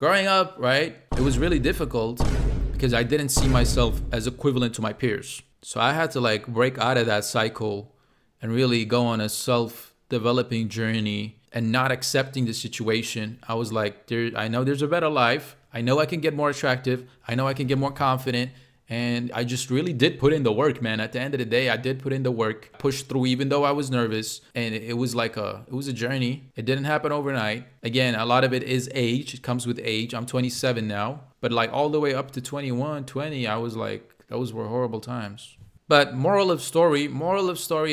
Growing up, right, it was really difficult because I didn't see myself as equivalent to my peers. So I had to like break out of that cycle and really go on a self-developing journey and not accepting the situation. I was like, I know there's a better life. I know I can get more attractive. I know I can get more confident. And I just really did put in the work, man. At the end of the day, I did put in the work, pushed through even though I was nervous. And it was like it was a journey. It didn't happen overnight. Again, a lot of it is age. It comes with age. I'm 27 now. But like all the way up to 21, 20, I was like, those were horrible times. But moral of story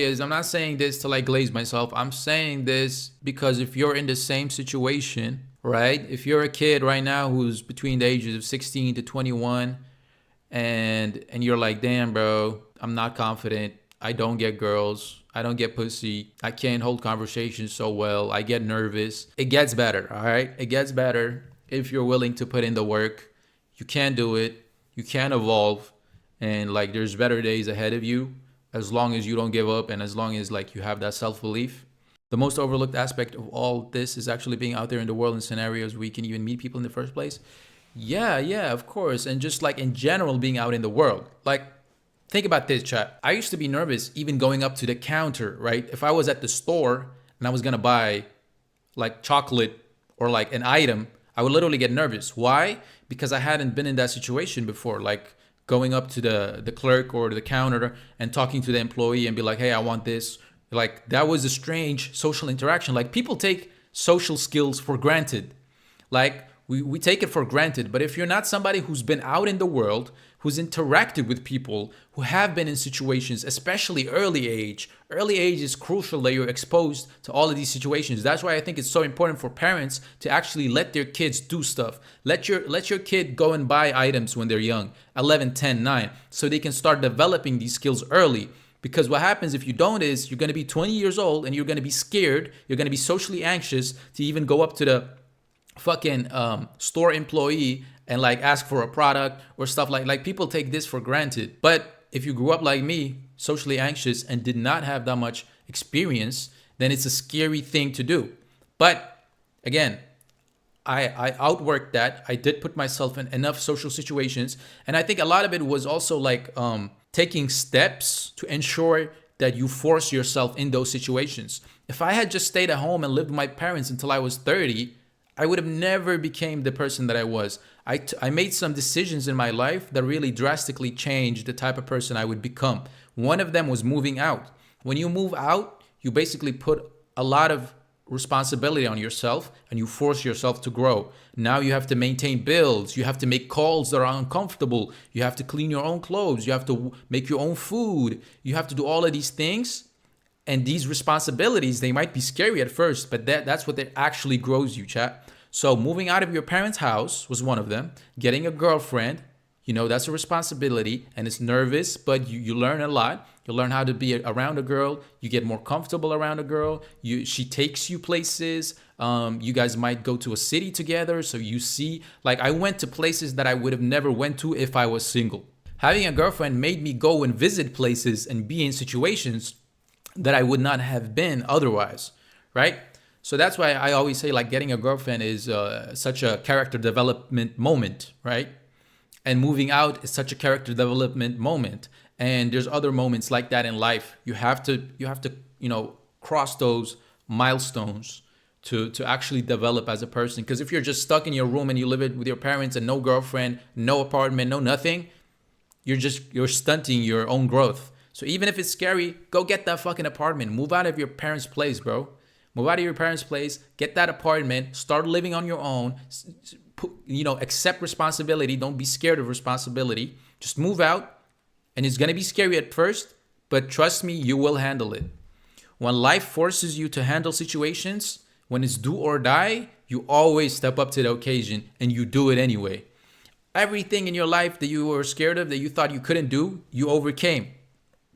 is I'm not saying this to like glaze myself. I'm saying this because if you're in the same situation, right? If you're a kid right now who's between the ages of 16 to 21, and you're like, damn, bro, I'm not confident. I don't get girls. I don't get pussy. I can't hold conversations so well. I get nervous. It gets better, all right? It gets better if you're willing to put in the work. You can do it. You can evolve. And like there's better days ahead of you as long as you don't give up and as long as like you have that self-belief. The most overlooked aspect of all this is actually being out there in the world in scenarios where you can even meet people in the first place. Yeah, of course. And just like in general, being out in the world. Like, think about this, chat. I used to be nervous even going up to the counter, right? If I was at the store and I was gonna buy like chocolate or like an item, I would literally get nervous. Why? Because I hadn't been in that situation before. Like going up to the clerk or the counter and talking to the employee and be like, hey, I want this. Like that was a strange social interaction. Like people take social skills for granted. Like we take it for granted. But if you're not somebody who's been out in the world, who's interacted with people, who have been in situations, especially early age is crucial that you're exposed to all of these situations. That's why I think it's so important for parents to actually let their kids do stuff. Let your kid go and buy items when they're young, 11, 10, 9, so they can start developing these skills early. Because what happens if you don't is you're going to be 20 years old and you're going to be scared. You're going to be socially anxious to even go up to the fucking store employee and like ask for a product or stuff like people take this for granted. But if you grew up like me, socially anxious and did not have that much experience, then it's a scary thing to do. But again, I outworked that. I did put myself in enough social situations, and I think a lot of it was also like taking steps to ensure that you force yourself in those situations. If I had just stayed at home and lived with my parents until I was 30, I would have never became the person that I was. I made some decisions in my life that really drastically changed the type of person I would become. One of them was moving out. When you move out, you basically put a lot of responsibility on yourself and you force yourself to grow. Now you have to maintain bills. You have to make calls that are uncomfortable. You have to clean your own clothes. You have to make your own food. You have to do all of these things. And these responsibilities, they might be scary at first, but that's what that actually grows you, chat. So moving out of your parents' house was one of them. Getting a girlfriend, that's a responsibility and it's nervous, but you learn a lot. You learn how to be around a girl. You get more comfortable around a girl. She takes you places. You guys might go to a city together. So you see, like I went to places that I would have never went to if I was single. Having a girlfriend made me go and visit places and be in situations that I would not have been otherwise, right? So that's why I always say like getting a girlfriend is such a character development moment, right? And moving out is such a character development moment. And there's other moments like that in life. You have to cross those milestones to actually develop as a person. Because if you're just stuck in your room and you live it with your parents and no girlfriend, no apartment, no nothing, you're stunting your own growth. So even if it's scary, go get that fucking apartment. Move out of your parents' place, bro. Move out of your parents' place, get that apartment, start living on your own, accept responsibility. Don't be scared of responsibility. Just move out, and it's going to be scary at first, but trust me, you will handle it. When life forces you to handle situations, when it's do or die, you always step up to the occasion, and you do it anyway. Everything in your life that you were scared of, that you thought you couldn't do, you overcame.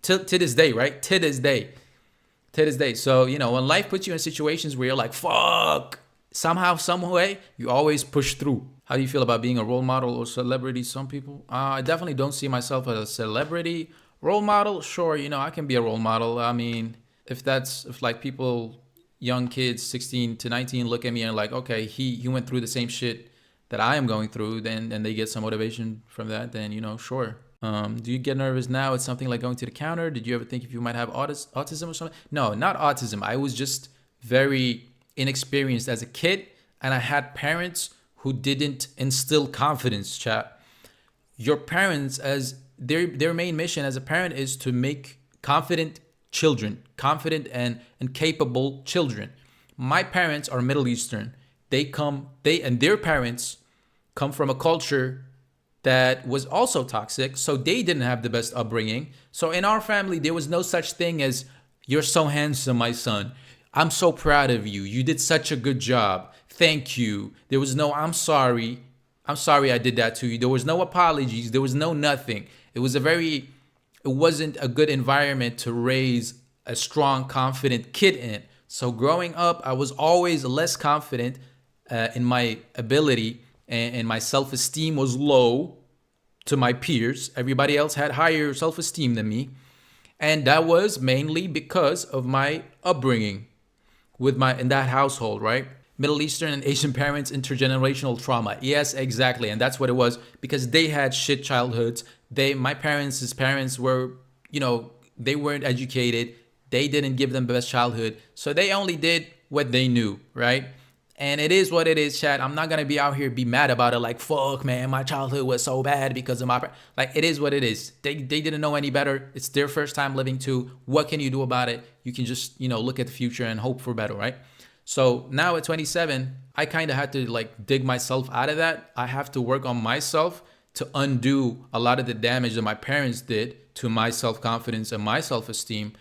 To this day, right? To this day. So, when life puts you in situations where you're like, fuck, somehow, some way, you always push through. How do you feel about being a role model or celebrity? Some people, I definitely don't see myself as a celebrity. Role model, sure, I can be a role model. I mean, if like people, young kids, 16 to 19, look at me and like, okay, he went through the same shit that I am going through, then and they get some motivation from that, then sure. Do you get nervous now? It's something like going to the counter. Did you ever think if you might have autism or something? No, not autism. I was just very inexperienced as a kid, and I had parents who didn't instill confidence. Chat. Your parents, as their main mission as a parent is to make confident children, confident and capable children. My parents are Middle Eastern. They and their parents come from a culture that was also toxic, so they didn't have the best upbringing. So in our family, there was no such thing as, "You're so handsome, my son. I'm so proud of you. You did such a good job. Thank you." There was no, "I'm sorry. I'm sorry I did that to you." There was no apologies. There was no nothing. It wasn't a good environment to raise a strong, confident kid in. So growing up, I was always less confident in my ability, and my self-esteem was low to my peers. Everybody else had higher self-esteem than me. And that was mainly because of my upbringing in that household, right? Middle Eastern and Asian parents, intergenerational trauma. Yes, exactly. And that's what it was, because they had shit childhoods. My parents' parents were, they weren't educated. They didn't give them the best childhood. So they only did what they knew, right? And it is what it is, chat. I'm not going to be out here be mad about it like, "Fuck, man, my childhood was so bad because of my..." Like, it is what it is. They didn't know any better. It's their first time living too. What can you do about it? You can just, look at the future and hope for better, right? So now at 27, I kind of had to dig myself out of that. I have to work on myself to undo a lot of the damage that my parents did to my self-confidence and my self-esteem.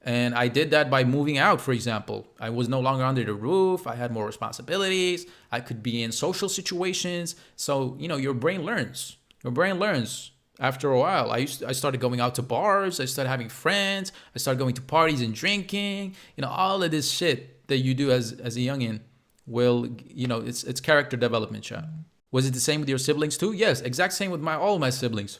And I did that by moving out, for example. I was no longer under the roof. I had more responsibilities. I could be in social situations. So, your brain learns. Your brain learns after a while. I started going out to bars. I started having friends. I started going to parties and drinking. All of this shit that you do as a youngin will, it's character development, chat. Was it the same with your siblings too? Yes, exact same with all my siblings.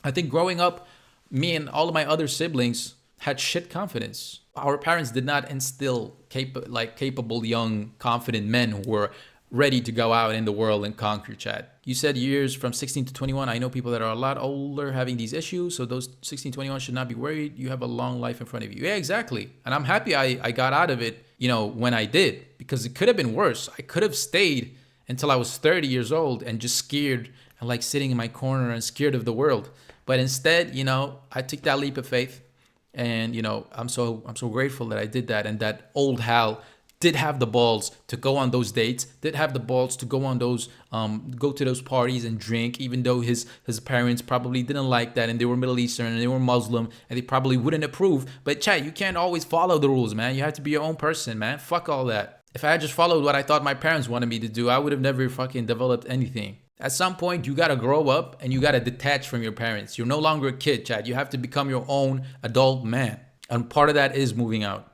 I think growing up, me and all of my other siblings had shit confidence. Our parents did not instill capable, young, confident men who were ready to go out in the world and conquer, chat. You said years from 16 to 21. I know people that are a lot older having these issues. So those 16, 21 should not be worried. You have a long life in front of you. Yeah, exactly. And I'm happy I got out of it, when I did, because it could have been worse. I could have stayed until I was 30 years old and just scared and sitting in my corner and scared of the world. But instead, I took that leap of faith. And I'm so grateful that I did that, and that old Hal did have the balls to go on those dates, did have the balls to go on those go to those parties and drink, even though his parents probably didn't like that, and they were Middle Eastern and they were Muslim and they probably wouldn't approve. But chat, you can't always follow the rules, man. You have to be your own person, man. Fuck all that. If I had just followed what I thought my parents wanted me to do, I would have never fucking developed anything. At some point, you gotta grow up and you gotta detach from your parents. You're no longer a kid, Chad. You have to become your own adult man. And part of that is moving out.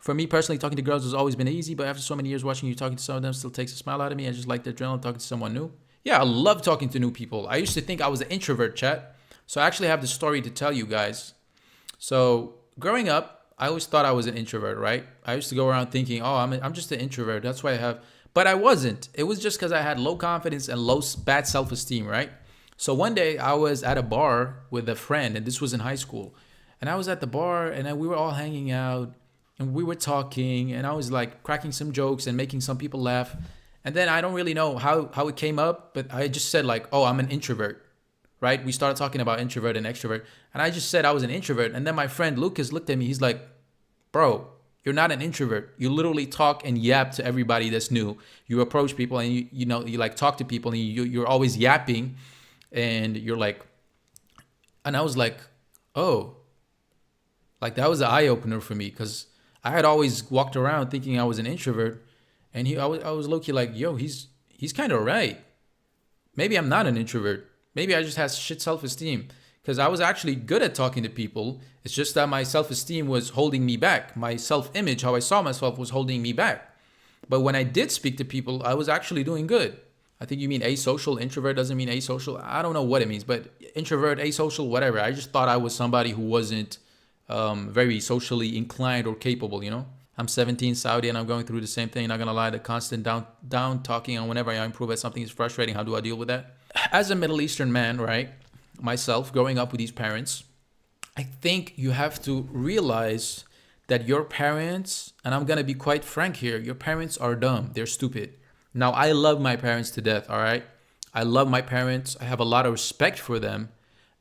For me personally, talking to girls has always been easy, but after so many years watching you talking to some of them still takes a smile out of me. I just like the adrenaline talking to someone new. Yeah, I love talking to new people. I used to think I was an introvert, Chad. So I actually have this story to tell you guys. So growing up, I always thought I was an introvert, right? I used to go around thinking, "Oh, I'm just an introvert. That's why I have..." But I wasn't. It was just because I had low confidence and bad self-esteem, right? So one day I was at a bar with a friend, and this was in high school. And I was at the bar, and we were all hanging out, and we were talking, and I was cracking some jokes and making some people laugh. And then I don't really know how it came up, but I just said "Oh, I'm an introvert," right? We started talking about introvert and extrovert, and I just said I was an introvert. And then my friend Lucas looked at me. He's like, "Bro, you're not an introvert. You literally talk and yap to everybody that's new. You approach people and you talk to people, and you're always yapping, and you're like..." And I was like, "Oh," that was an eye opener for me, because I had always walked around thinking I was an introvert, and I was low-key like, "Yo, he's kind of right. Maybe I'm not an introvert. Maybe I just have shit self-esteem." Because I was actually good at talking to people. It's just that my self-esteem was holding me back. My self-image, how I saw myself, was holding me back. But when I did speak to people, I was actually doing good. I think you mean asocial. Introvert doesn't mean asocial. I don't know what it means, but introvert, asocial, whatever. I just thought I was somebody who wasn't very socially inclined or capable, I'm 17, Saudi, and I'm going through the same thing. Not gonna lie, the constant down talking, and whenever I improve at something is frustrating. How do I deal with that? As a Middle Eastern man, right? Myself, growing up with these parents, I think you have to realize that your parents, and I'm gonna be quite frank here, your parents are dumb. They're stupid. Now, I love my parents to death, all right? I love my parents. I have a lot of respect for them,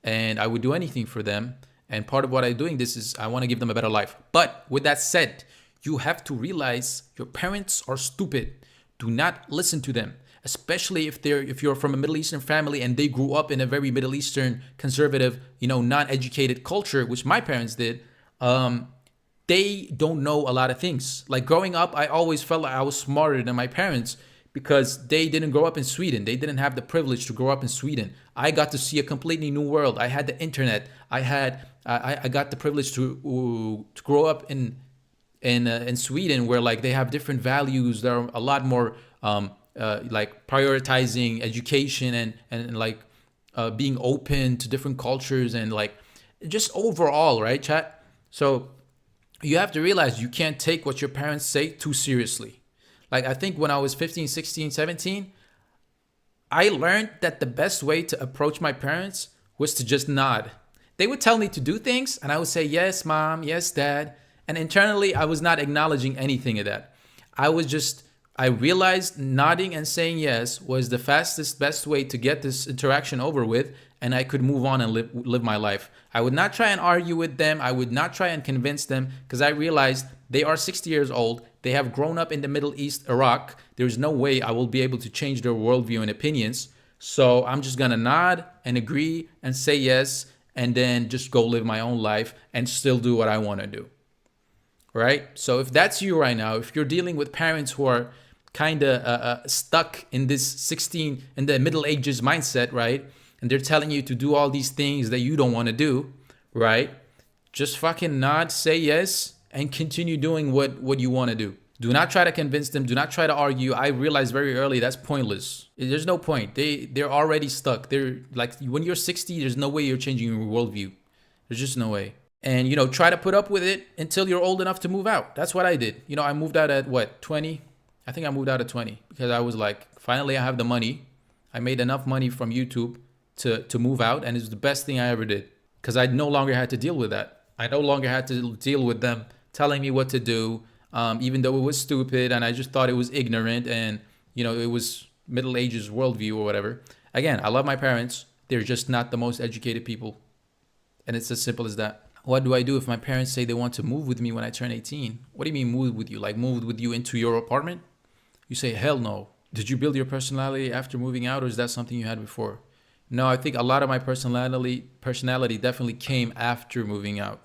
and I would do anything for them. And part of what I'm doing this is I want to give them a better life. But with that said, you have to realize your parents are stupid. Do not listen to them, especially if you're from a Middle Eastern family and they grew up in a very Middle Eastern conservative, non-educated culture, which my parents did. They don't know a lot of things. Like growing up, I always felt like I was smarter than my parents because they didn't grow up in Sweden. They didn't have the privilege to grow up in Sweden. I got to see a completely new world. I had the internet. I got the privilege to grow up in Sweden, where like they have different values. There are a lot more like prioritizing education and like being open to different cultures and like just overall, right, chat? So you have to realize you can't take what your parents say too seriously. Like I think when I was 15, 16, 17, I learned that the best way to approach my parents was to just nod. They would tell me to do things and I would say, yes, mom, yes, dad. And internally, I was not acknowledging anything of that. I realized nodding and saying yes was the fastest, best way to get this interaction over with, and I could move on and live my life. I would not try and argue with them. I would not try and convince them because I realized they are 60 years old. They have grown up in the Middle East, Iraq. There's no way I will be able to change their worldview and opinions. So I'm just going to nod and agree and say yes, and then just go live my own life and still do what I want to do. Right? So if that's you right now, if you're dealing with parents who are kind of stuck in the Middle Ages mindset, right? And they're telling you to do all these things that you don't want to do, right? Just fucking nod, say yes, and continue doing what you want to do. Do not try to convince them. Do not try to argue. I realized very early that's pointless. There's no point. They're already stuck. They're like, when you're 60, there's no way you're changing your worldview. There's just no way. And, try to put up with it until you're old enough to move out. That's what I did. I moved out at 20? I think I moved out at 20 because I was like, finally, I have the money. I made enough money from YouTube to move out. And it's the best thing I ever did because I no longer had to deal with that. I no longer had to deal with them telling me what to do, even though it was stupid. And I just thought it was ignorant. And, it was Middle Ages worldview or whatever. Again, I love my parents. They're just not the most educated people. And it's as simple as that. What do I do if my parents say they want to move with me when I turn 18? What do you mean move with you? Like move with you into your apartment? You say, hell no. Did you build your personality after moving out, or is that something you had before? No, I think a lot of my personality definitely came after moving out.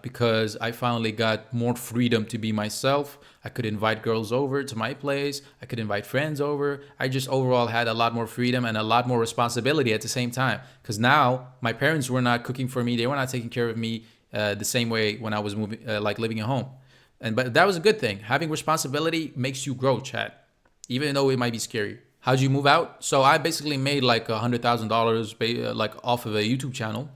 Because I finally got more freedom to be myself. I could invite girls over to my place. I could invite friends over. I just overall had a lot more freedom and a lot more responsibility at the same time. Because now my parents were not cooking for me. They were not taking care of me the same way when I was moving, like living at home. But that was a good thing. Having responsibility makes you grow, chat, even though it might be scary. How'd you move out? So I basically made like $100,000 like off of a YouTube channel.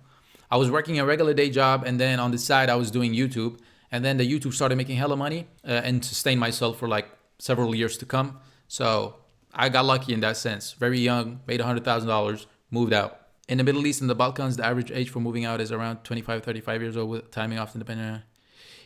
I was working a regular day job, and then on the side I was doing YouTube, and then the YouTube started making hella money and sustained myself for like several years to come. So I got lucky in that sense. Very young, made $100,000, moved out. In the Middle East and the Balkans, the average age for moving out is around 25, 35 years old with timing often depending.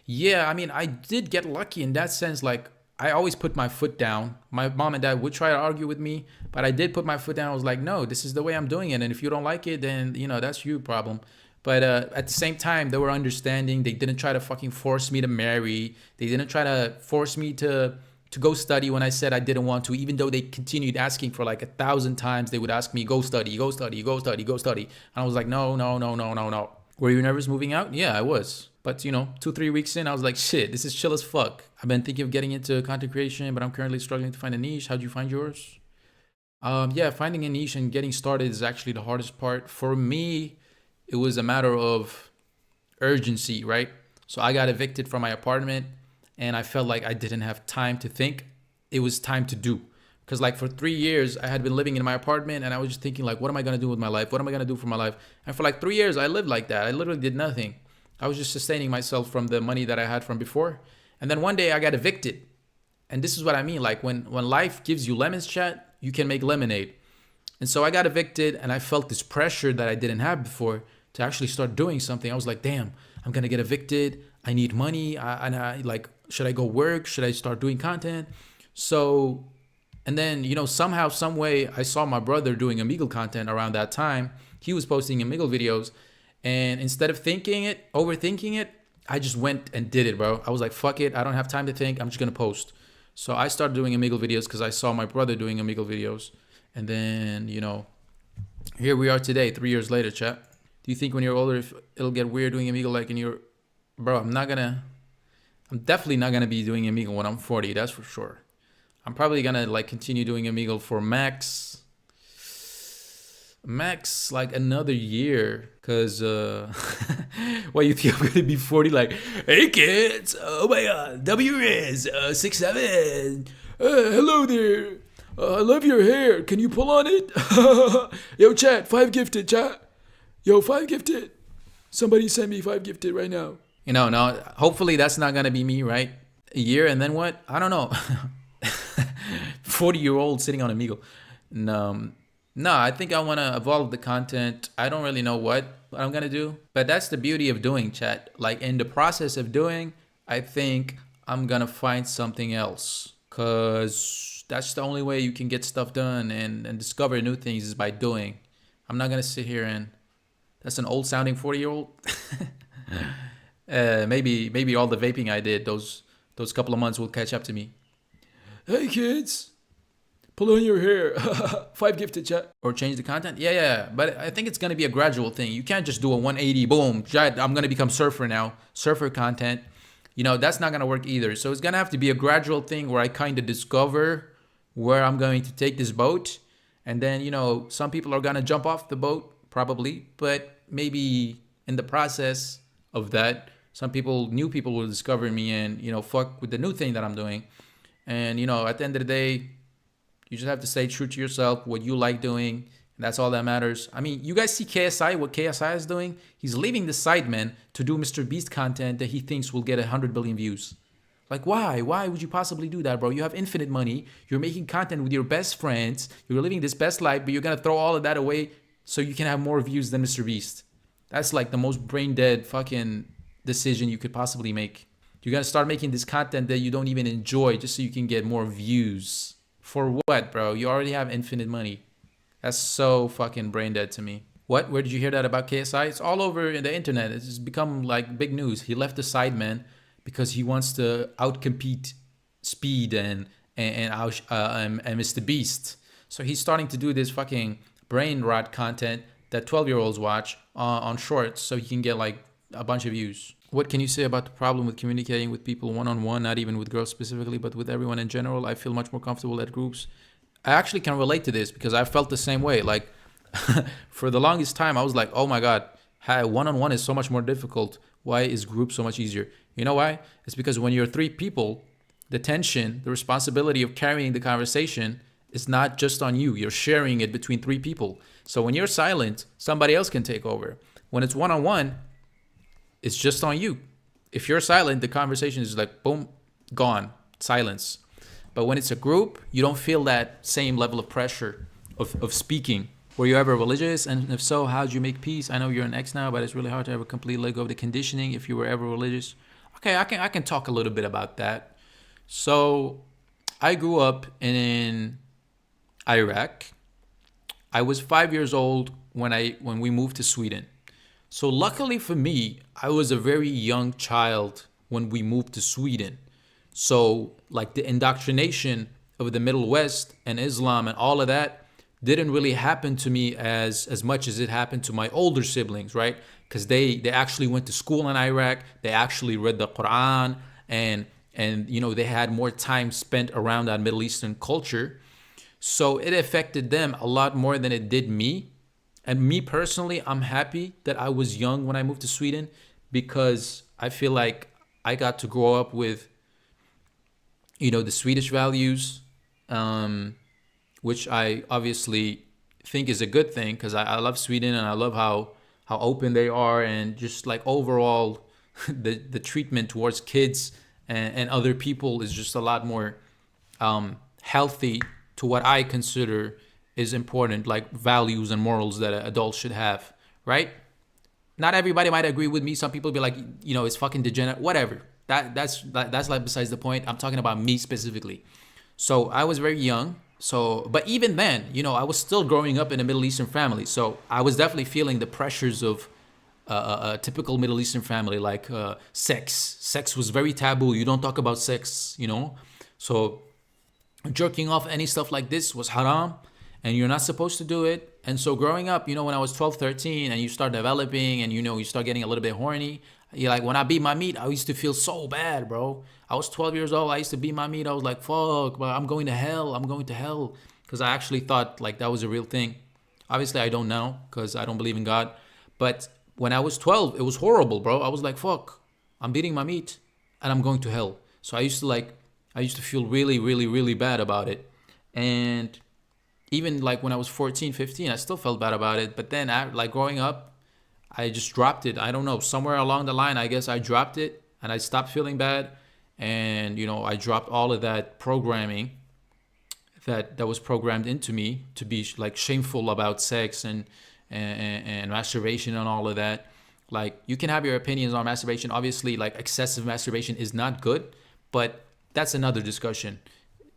Yeah, I mean, I did get lucky in that sense. Like, I always put my foot down. My mom and dad would try to argue with me, but I did put my foot down. I was like, no, this is the way I'm doing it. And if you don't like it, then, that's your problem. But at the same time, they were understanding. They didn't try to fucking force me to marry. They didn't try to force me to go study when I said I didn't want to, even though they continued asking for like 1,000 times. They would ask me, go study, go study, go study, go study. And I was like, no. Were you nervous moving out? Yeah, I was. But, 2-3 weeks in, I was like, shit, this is chill as fuck. I've been thinking of getting into content creation, but I'm currently struggling to find a niche. How'd you find yours? Yeah, finding a niche and getting started is actually the hardest part. For me, it was a matter of urgency, right? So I got evicted from my apartment and I felt like I didn't have time to think. It was time to do. Because like for 3 years, I had been living in my apartment and I was just thinking like, what am I going to do with my life? What am I going to do for my life? And for like 3 years, I lived like that. I literally did nothing. I was just sustaining myself from the money that I had from before. And then one day I got evicted. And this is what I mean. Like when life gives you lemons, chat, you can make lemonade. And so I got evicted and I felt this pressure that I didn't have before to actually start doing something. I was like, damn, I'm going to get evicted. I need money. I like, should I go work? Should I start doing content? So, and then, somehow, some way I saw my brother doing Omegle content around that time. He was posting Omegle videos. And instead of overthinking it, I just went and did it, bro. I was like, fuck it. I don't have time to think. I'm just going to post. So I started doing Omegle videos because I saw my brother doing Omegle videos. And then, here we are today, 3 years later, chat. Do you think when you're older, if it'll get weird doing Omegle like in your... Bro, I'm definitely not going to be doing Omegle when I'm 40. That's for sure. I'm probably going to continue doing Omegle for max like another year. Because, what, you think I'm going to be 40 like, hey kids, oh my god, RIZZ, 6'7", hello there, I love your hair, can you pull on it? Yo chat, 5 gifted, chat. Yo, 5 gifted. Somebody send me 5 gifted right now. No, hopefully that's not going to be me, right? A year and then what? I don't know. 40-year-old sitting on Omegle. No, I think I want to evolve the content. I don't really know what I'm going to do. But that's the beauty of doing, chat. Like in the process of doing, I think I'm going to find something else. Because that's the only way you can get stuff done and discover new things is by doing. I'm not going to sit here and... That's an old sounding 40-year-old. Maybe all the vaping I did, those couple of months will catch up to me. Hey kids, pull on your hair. 5 gifted, chat. Or change the content. Yeah. But I think it's going to be a gradual thing. You can't just do a 180, boom, I'm going to become surfer now. Surfer content. That's not going to work either. So it's going to have to be a gradual thing where I kind of discover where I'm going to take this boat. And then, some people are going to jump off the boat, probably. But maybe in the process of that, new people will discover me and, fuck with the new thing that I'm doing. And, at the end of the day, you just have to stay true to yourself, what you like doing. And that's all that matters. I mean, you guys see KSI, what KSI is doing? He's leaving the side, man, to do Mr. Beast content that he thinks will get 100 billion views. Like, why? Why would you possibly do that, bro? You have infinite money. You're making content with your best friends. You're living this best life, but you're going to throw all of that away so you can have more views than Mr. Beast. That's like the most brain dead fucking decision you could possibly make. You're going to start making this content that you don't even enjoy just so you can get more views. For what, bro? You already have infinite money. That's so fucking brain dead to me. What? Where did you hear that about KSI? It's all over the internet. It's just become like big news. He left the side, man, because he wants to outcompete Speed and Mr. Beast. So he's starting to do this fucking brain rot content that 12-year-olds watch on shorts so he can get like a bunch of views. What can you say about the problem with communicating with people one-on-one, not even with girls specifically, but with everyone in general? I feel much more comfortable at groups. I actually can relate to this because I felt the same way. Like for the longest time, I was like, oh my God, one-on-one is so much more difficult. Why is group so much easier? You know why? It's because when you're 3 people, the tension, the responsibility of carrying the conversation is not just on you. You're sharing it between 3 people. So when you're silent, somebody else can take over. When it's one-on-one, it's just on you. If you're silent, the conversation is like, boom, gone, silence. But when it's a group, you don't feel that same level of pressure of speaking. Were you ever religious? And if so, how did you make peace? I know you're an ex now, but it's really hard to ever completely let go of the conditioning if you were ever religious. Okay, I can talk a little bit about that. So I grew up in Iraq. I was 5 years old when we moved to Sweden. So luckily for me, I was a very young child when we moved to Sweden. So like the indoctrination of the Middle West and Islam and all of that didn't really happen to me as much as it happened to my older siblings, right? Because they actually went to school in Iraq. They actually read the Quran and they had more time spent around that Middle Eastern culture. So it affected them a lot more than it did me. And me personally, I'm happy that I was young when I moved to Sweden because I feel like I got to grow up with, the Swedish values, which I obviously think is a good thing because I love Sweden and I love how open they are and just like overall the treatment towards kids and other people is just a lot more healthy to what I consider is important, like values and morals that adults should have, right? Not everybody might agree with me. Some people be like, it's fucking degenerate, whatever. That's like besides the point. I'm talking about me specifically. So I was very young. So, but even then, I was still growing up in a Middle Eastern family. So I was definitely feeling the pressures of a typical Middle Eastern family, like sex. Sex was very taboo. You don't talk about sex, So jerking off, any stuff like this was haram, and you're not supposed to do it. And so growing up, when I was 12, 13, and you start developing and, you start getting a little bit horny, you're like, when I beat my meat, I used to feel so bad, bro. I was 12 years old. I used to beat my meat. I was like, fuck, but I'm going to hell. I'm going to hell. Because I actually thought like that was a real thing. Obviously, I don't know because I don't believe in God. But when I was 12, it was horrible, bro. I was like, fuck, I'm beating my meat and I'm going to hell. So I used to feel really, really, really bad about it. And even like when I was 14, 15, I still felt bad about it. But then like growing up, I just dropped it. I don't know, somewhere along the line, I guess I dropped it and I stopped feeling bad. And, I dropped all of that programming that was programmed into me to be like shameful about sex and masturbation and all of that. Like, you can have your opinions on masturbation. Obviously, like excessive masturbation is not good, but that's another discussion.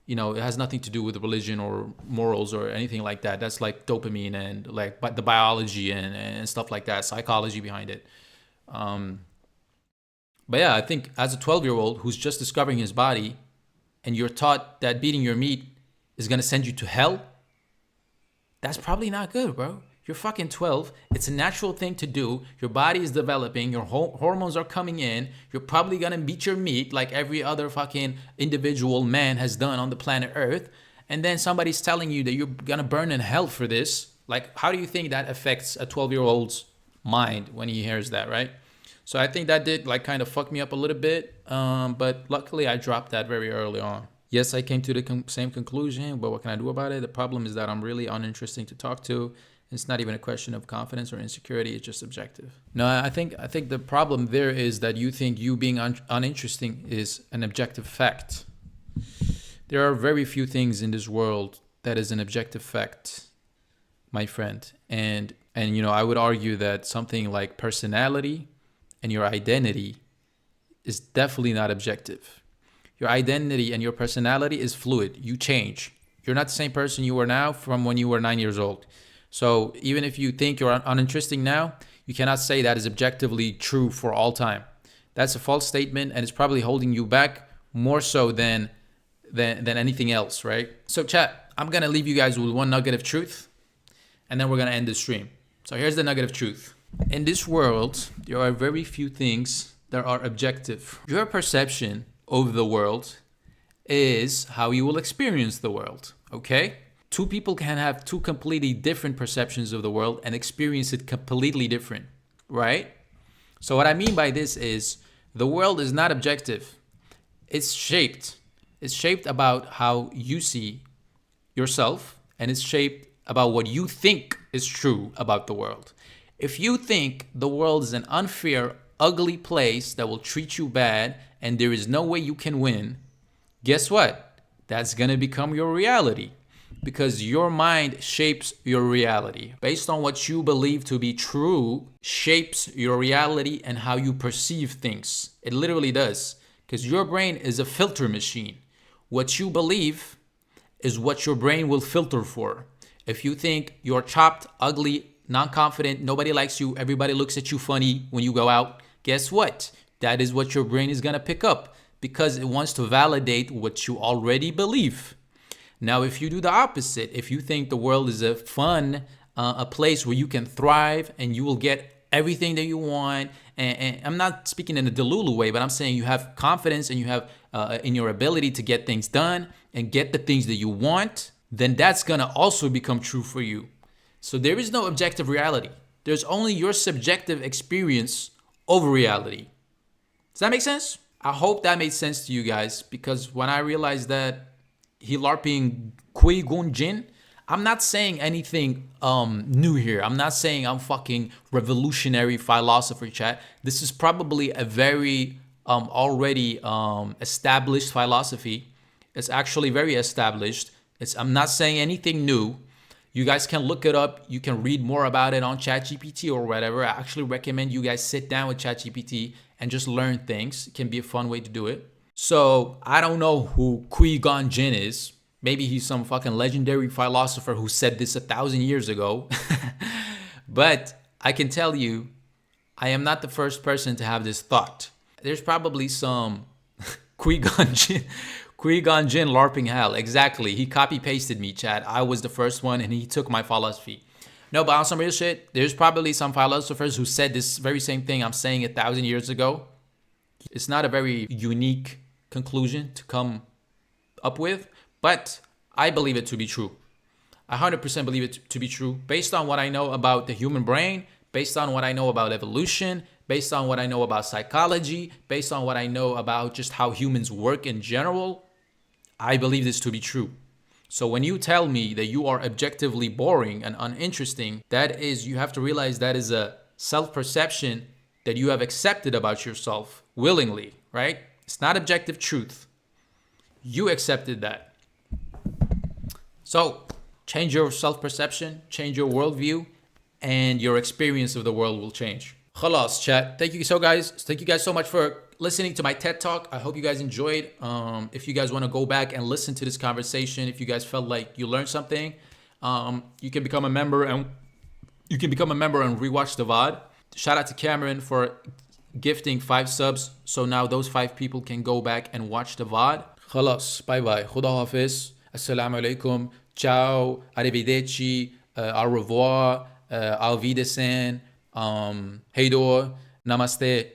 It has nothing to do with religion or morals or anything like that. That's like dopamine and like the biology and stuff like that, psychology behind it. But yeah, I think as a 12-year-old who's just discovering his body and you're taught that beating your meat is going to send you to hell, that's probably not good, bro. You're fucking 12. It's a natural thing to do. Your body is developing. Your hormones are coming in. You're probably going to beat your meat like every other fucking individual man has done on the planet Earth. And then somebody's telling you that you're going to burn in hell for this. Like, how do you think that affects a 12-year-old's mind when he hears that, right? So I think that did like kind of fuck me up a little bit. But luckily I dropped that very early on. Yes, I came to the same conclusion, but what can I do about it? The problem is that I'm really uninteresting to talk to. It's not even a question of confidence or insecurity. It's just subjective. No, I think the problem there is that you think you being uninteresting is an objective fact. There are very few things in this world that is an objective fact, my friend. And I would argue that something like personality and your identity is definitely not objective. Your identity and your personality is fluid. You change. You're not the same person you are now from when you were 9 years old. So even if you think you're uninteresting now, you cannot say that is objectively true for all time. That's a false statement, and it's probably holding you back more so than anything else, right? So chat, I'm going to leave you guys with one nugget of truth, and then we're going to end the stream. So here's the nugget of truth. In this world, there are very few things that are objective. Your perception of the world is how you will experience the world, okay? Two people can have two completely different perceptions of the world and experience it completely different, right? So what I mean by this is the world is not objective. It's shaped. It's shaped about how you see yourself, and it's shaped about what you think is true about the world. If you think the world is an unfair, ugly place that will treat you bad and there is no way you can win, guess what? That's going to become your reality, because your mind shapes your reality. Based on what you believe to be true shapes your reality and how you perceive things. It literally does, because your brain is a filter machine. What you believe is what your brain will filter for. If you think you're chopped, ugly, non-confident, nobody likes you, everybody looks at you funny when you go out, guess what? That is what your brain is going to pick up, because it wants to validate what you already believe. Now, if you do the opposite, if you think the world is a fun, a place where you can thrive and you will get everything that you want, and I'm not speaking in a Delulu way, but I'm saying you have confidence and you have in your ability to get things done and get the things that you want, then that's going to also become true for you. So there is no objective reality. There's only your subjective experience over reality. Does that make sense? I hope that made sense to you guys, because when I realized that Hilarping Kui Gun Jin, I'm not saying anything new here. I'm not saying I'm fucking revolutionary philosopher, chat. This is probably a very already established philosophy. It's actually very established. I'm not saying anything new. You guys can look it up. You can read more about it on ChatGPT or whatever. I actually recommend you guys sit down with ChatGPT and just learn things. It can be a fun way to do it. So I don't know who Qui-Gon Jinn is. Maybe he's some fucking legendary philosopher who said this 1,000 years ago. But I can tell you, I am not the first person to have this thought. There's probably some Qui-Gon Jinn LARPing hell. Exactly. He copy-pasted me, chat. I was the first one and he took my philosophy. No, but on some real shit, there's probably some philosophers who said this very same thing I'm saying 1,000 years ago. It's not a very unique conclusion to come up with, but I believe it to be true. I 100% believe it to be true based on what I know about the human brain, based on what I know about evolution, based on what I know about psychology, based on what I know about just how humans work in general. I believe this to be true. So when you tell me that you are objectively boring and uninteresting, that is, you have to realize that is a self-perception that you have accepted about yourself willingly, right? It's not objective truth. You accepted that. So change your self-perception, change your worldview, and your experience of the world will change. Khalas, chat. Thank you guys so much for listening to my TED Talk. I hope you guys enjoyed. If you guys want to go back and listen to this conversation, if you guys felt like you learned something, you can become a member and rewatch the VOD. Shout out to Cameron for gifting 5 subs, so now those 5 people can go back and watch the VOD. Khalas, bye bye. Khuda hafiz. Assalamu alaikum. Ciao. Arrivederci. Au revoir. Auf Wiedersehen. Hey do. Namaste.